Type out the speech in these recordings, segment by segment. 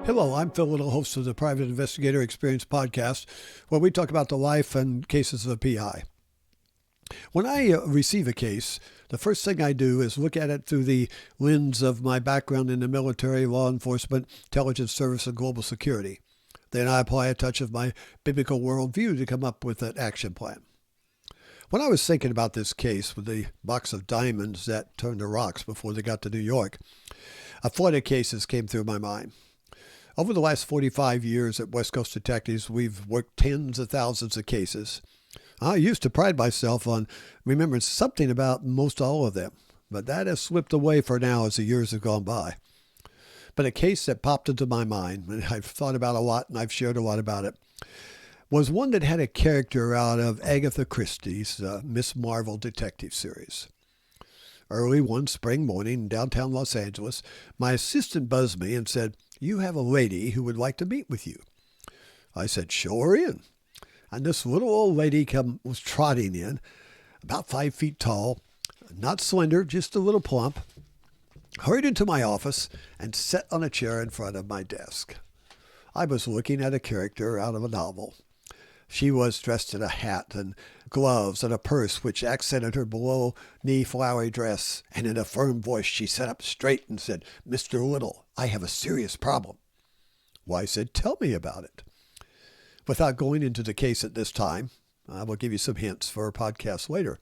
Hello, I'm Phil Little, host of the Private Investigator Experience podcast, where we talk about the life and cases of a PI. When I receive a case, the first thing I do is look at it through the lens of my background in the military, law enforcement, intelligence service, and global security. Then I apply a touch of my biblical worldview to come up with an action plan. When I was thinking about this case with the box of diamonds that turned to rocks before they got to New York, a flood of cases came through my mind. Over the last 45 years at West Coast Detectives, we've worked tens of thousands of cases. I used to pride myself on remembering something about most all of them, but that has slipped away for now as the years have gone by. But a case that popped into my mind, and I've thought about a lot and I've shared a lot about it, was one that had a character out of Agatha Christie's Miss Marvel detective series. Early one spring morning in downtown Los Angeles, my assistant buzzed me and said, "You have a lady who would like to meet with you." I said, "Show her in." And this little old lady was trotting in, about 5 feet tall, not slender, just a little plump, hurried into my office and sat on a chair in front of my desk. I was looking at a character out of a novel. She was dressed in a hat and gloves and a purse which accented her below-knee flowery dress, and in a firm voice she sat up straight and said, "Mr. Little, I have a serious problem." Well, I said, "Tell me about it." Without going into the case at this time, I will give you some hints for a podcast later.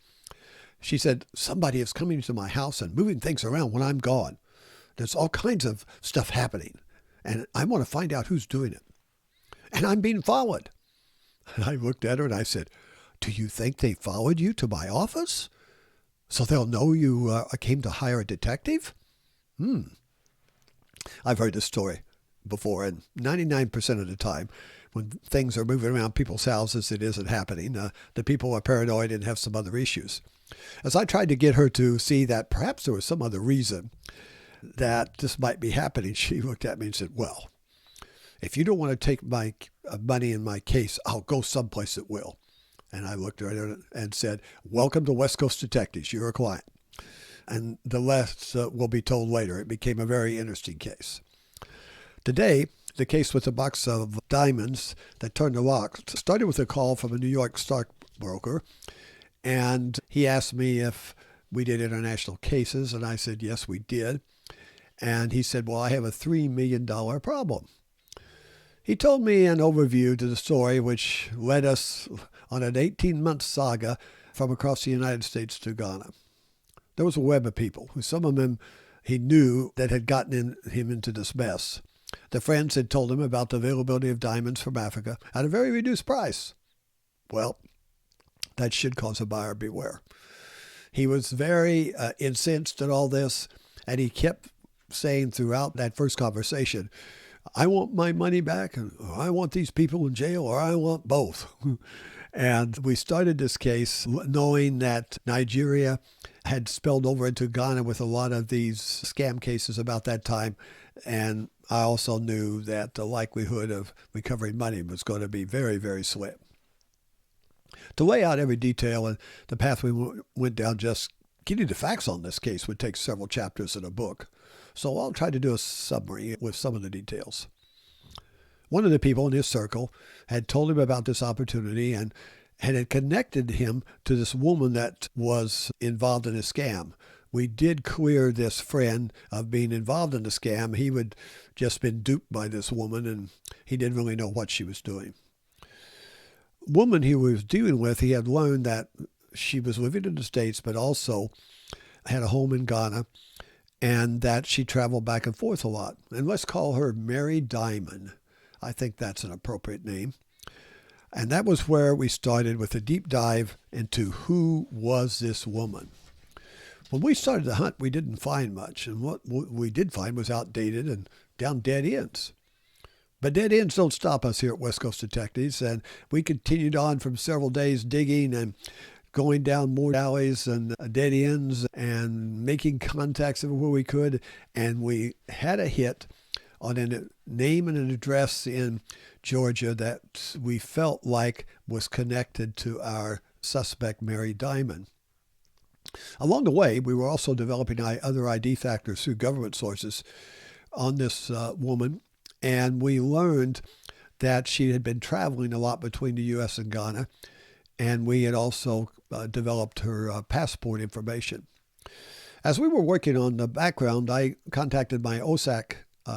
She said, "Somebody is coming to my house and moving things around when I'm gone. There's all kinds of stuff happening, and I want to find out who's doing it. And I'm being followed." And I looked at her and I said, "Do you think they followed you to my office? So they'll know you came to hire a detective?" I've heard this story before, and 99% of the time, when things are moving around people's houses, it isn't happening. The people are paranoid and have some other issues. As I tried to get her to see that perhaps there was some other reason that this might be happening, she looked at me and said, "Well, if you don't want to take my money in my case, I'll go someplace that will." And I looked at her and said, "Welcome to West Coast Detectives. You're a client." And the rest will be told later. It became a very interesting case. Today, the case with the box of diamonds that turned to rocks started with a call from a New York stockbroker, and he asked me if we did international cases, and I said, yes, we did. And he said, "Well, I have a $3 million problem." He told me an overview to the story, which led us on an 18-month saga from across the United States to Ghana. There was a web of people, who some of them he knew that had gotten him into this mess. The friends had told him about the availability of diamonds from Africa at a very reduced price. Well, that should cause a buyer beware. He was very incensed at all this, and he kept saying throughout that first conversation, "I want my money back, or I want these people in jail, or I want both." And we started this case knowing that Nigeria had spilled over into Ghana with a lot of these scam cases about that time. And I also knew that the likelihood of recovering money was going to be very, very slim. To lay out every detail and the path we went down, just getting the facts on this case would take several chapters in a book. So I'll try to do a summary with some of the details. One of the people in his circle had told him about this opportunity and had connected him to this woman that was involved in a scam. We did clear this friend of being involved in the scam. He had just been duped by this woman, and he didn't really know what she was doing. Woman he was dealing with, he had learned that she was living in the States, but also had a home in Ghana, and that she traveled back and forth a lot. And let's call her Mary Diamond. I think that's an appropriate name. And that was where we started with a deep dive into who was this woman. When we started the hunt, we didn't find much, and what we did find was outdated and down dead ends. But dead ends don't stop us here at West Coast Detectives, and we continued on from several days digging and going down more alleys and dead ends and making contacts everywhere we could, and we had a hit on a name and an address in Georgia that we felt like was connected to our suspect, Mary Diamond. Along the way, we were also developing other ID factors through government sources on this woman, And we learned that she had been traveling a lot between the U.S. and Ghana, and we had also developed her passport information. As we were working on the background, I contacted my OSAC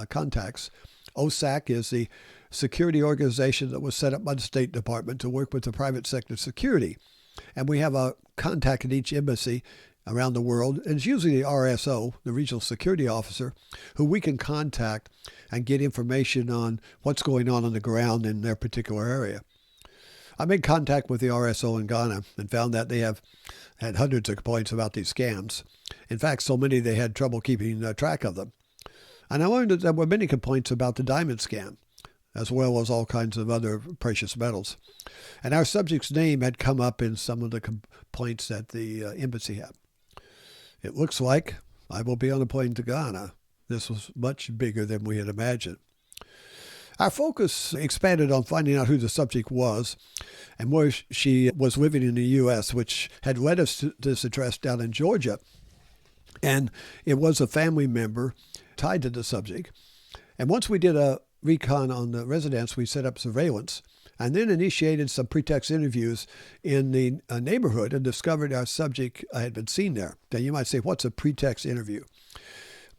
contacts. OSAC is the security organization that was set up by the State Department to work with the private sector security. And we have a contact at each embassy around the world, and it's usually the RSO, the regional security officer, who we can contact and get information on what's going on the ground in their particular area. I made contact with the RSO in Ghana and found that they have had hundreds of complaints about these scams. In fact, so many they had trouble keeping track of them. And I learned that there were many complaints about the diamond scam, as well as all kinds of other precious metals. And our subject's name had come up in some of the complaints that the embassy had. It looks like I will be on a plane to Ghana. This was much bigger than we had imagined. Our focus expanded on finding out who the subject was and where she was living in the U.S., which had led us to this address down in Georgia. And it was a family member tied to the subject. And once we did a recon on the residence, we set up surveillance and then initiated some pretext interviews in the neighborhood and discovered our subject had been seen there. Now you might say, what's a pretext interview?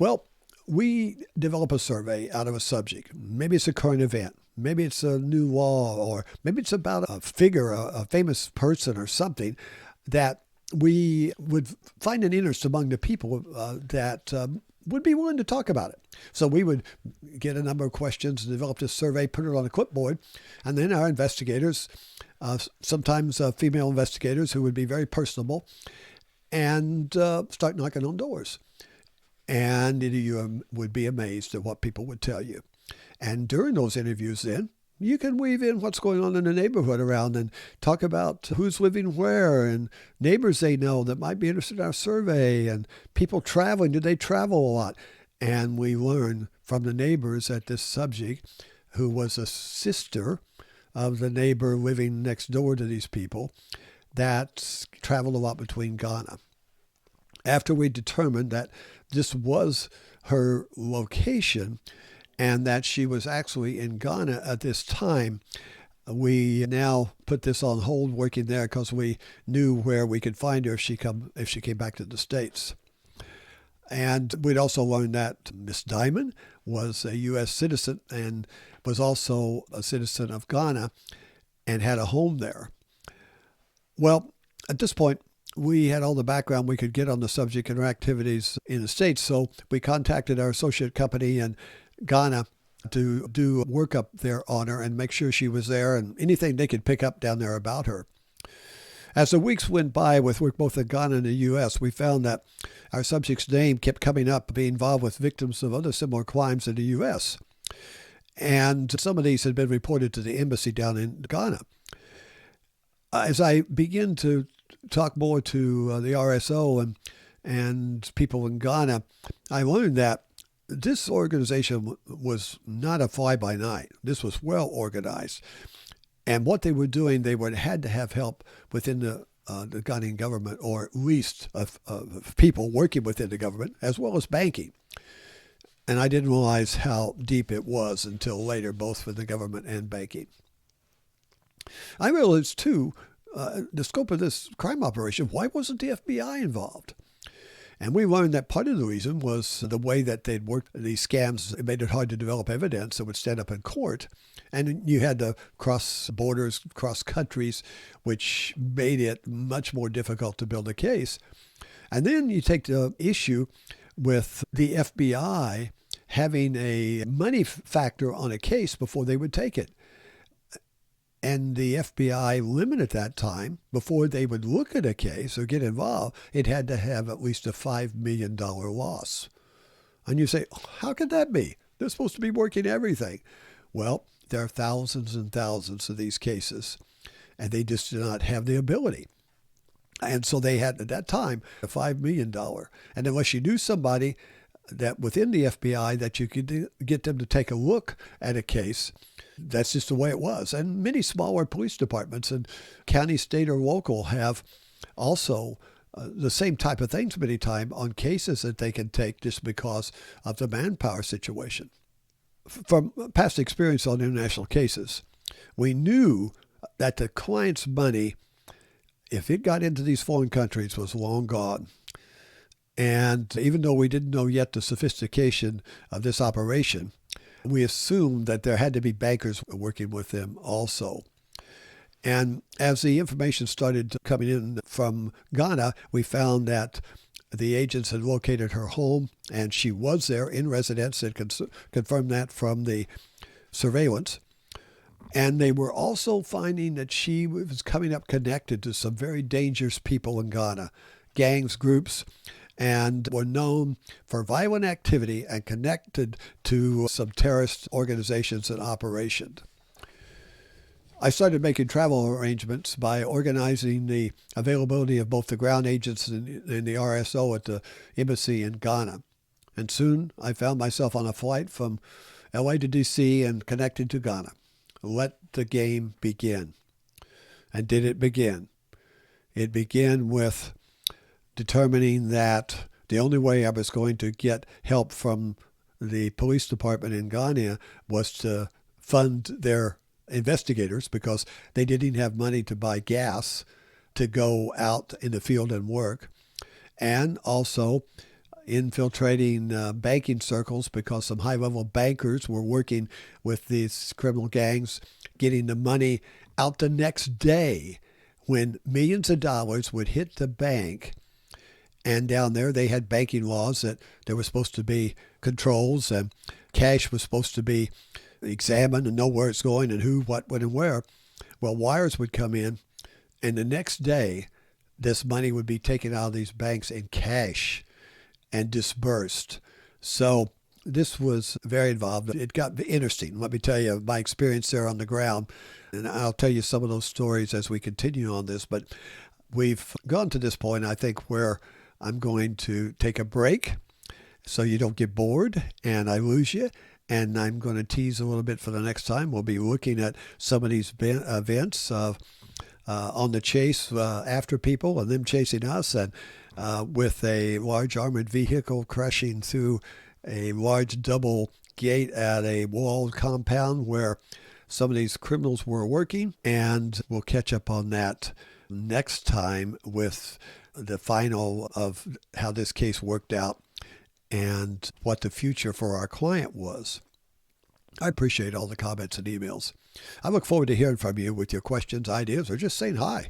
Well, we develop a survey out of a subject. Maybe it's a current event. Maybe it's a new law, or maybe it's about a figure, a famous person or something that we would find an interest among the people that would be willing to talk about it. So we would get a number of questions, develop this survey, put it on a clipboard, and then our investigators, sometimes female investigators who would be very personable, and start knocking on doors. And you would be amazed at what people would tell you. And during those interviews then, you can weave in what's going on in the neighborhood around and talk about who's living where and neighbors they know that might be interested in our survey and people traveling. Do they travel a lot? And we learn from the neighbors that this subject, who was a sister of the neighbor living next door to these people, that traveled a lot between Ghana. After we determined that this was her location, and that she was actually in Ghana at this time, we now put this on hold working there because we knew where we could find her if she came back to the States. And we'd also learned that Miss Diamond was a U.S. citizen and was also a citizen of Ghana and had a home there. Well, at this point, we had all the background we could get on the subject and her activities in the States, so we contacted our associate company in Ghana to do workup there on her and make sure she was there and anything they could pick up down there about her. As the weeks went by with work both in Ghana and the U.S., we found that our subject's name kept coming up, being involved with victims of other similar crimes in the U.S. And some of these had been reported to the embassy down in Ghana. As I begin to talk more to the RSO and people in Ghana, I learned that this organization was not a fly-by-night. This was well organized. And what they were doing, they had to have help within the Ghanaian government, or at least of people working within the government, as well as banking. And I didn't realize how deep it was until later, both for the government and banking. I realized, too, the scope of this crime operation. Why wasn't the FBI involved? And we learned that part of the reason was the way that they'd worked these scams. It made it hard to develop evidence that would stand up in court. And you had to cross borders, cross countries, which made it much more difficult to build a case. And then you take the issue with the FBI having a money factor on a case before they would take it. And the FBI limit at that time, before they would look at a case or get involved, it had to have at least a $5 million loss. And you say, how could that be? They're supposed to be working everything. Well, there are thousands and thousands of these cases, and they just do not have the ability. And so they had, at that time, a $5 million. And unless you knew somebody that within the FBI that you could get them to take a look at a case, that's just the way it was. And many smaller police departments in county, state, or local have also the same type of things many times on cases that they can take just because of the manpower situation. from past experience on international cases, we knew that the client's money, if it got into these foreign countries, was long gone. And even though we didn't know yet the sophistication of this operation, we assumed that there had to be bankers working with them also. And as the information started coming in from Ghana, we found that the agents had located her home, and she was there in residence and confirmed that from the surveillance. And they were also finding that she was coming up connected to some very dangerous people in Ghana, gangs, groups, and were known for violent activity and connected to some terrorist organizations and operations. I started making travel arrangements by organizing the availability of both the ground agents and the RSO at the embassy in Ghana. And soon I found myself on a flight from LA to DC and connected to Ghana. Let the game begin. And did it begin? It began with determining that the only way I was going to get help from the police department in Ghana was to fund their investigators, because they didn't have money to buy gas to go out in the field and work, and also infiltrating banking circles, because some high-level bankers were working with these criminal gangs, getting the money out the next day when millions of dollars would hit the bank. And down there, they had banking laws that there were supposed to be controls, and cash was supposed to be examined and know where it's going and who, what, when, and where. Well, wires would come in, and the next day, this money would be taken out of these banks in cash and dispersed. So this was very involved. It got interesting. Let me tell you my experience there on the ground, and I'll tell you some of those stories as we continue on this. But we've gone to this point, I think, where I'm going to take a break so you don't get bored and I lose you. And I'm going to tease a little bit for the next time. We'll be looking at some of these events on the chase after people and them chasing us, and with a large armored vehicle crashing through a large double gate at a walled compound where some of these criminals were working. And we'll catch up on that next time with the final of how this case worked out and what the future for our client was. I appreciate all the comments and emails. I look forward to hearing from you with your questions, ideas, or just saying hi.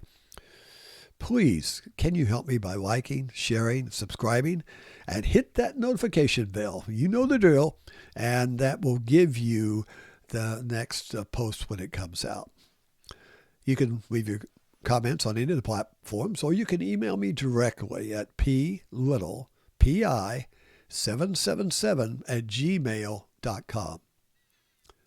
Please, can you help me by liking, sharing, subscribing, and hit that notification bell? You know the drill, and that will give you the next post when it comes out. You can leave your comments on any of the platforms, or you can email me directly at pi777@gmail.com.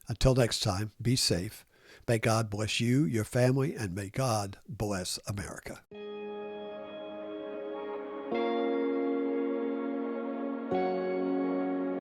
Until next time, be safe. May God bless you, your family, and may God bless America.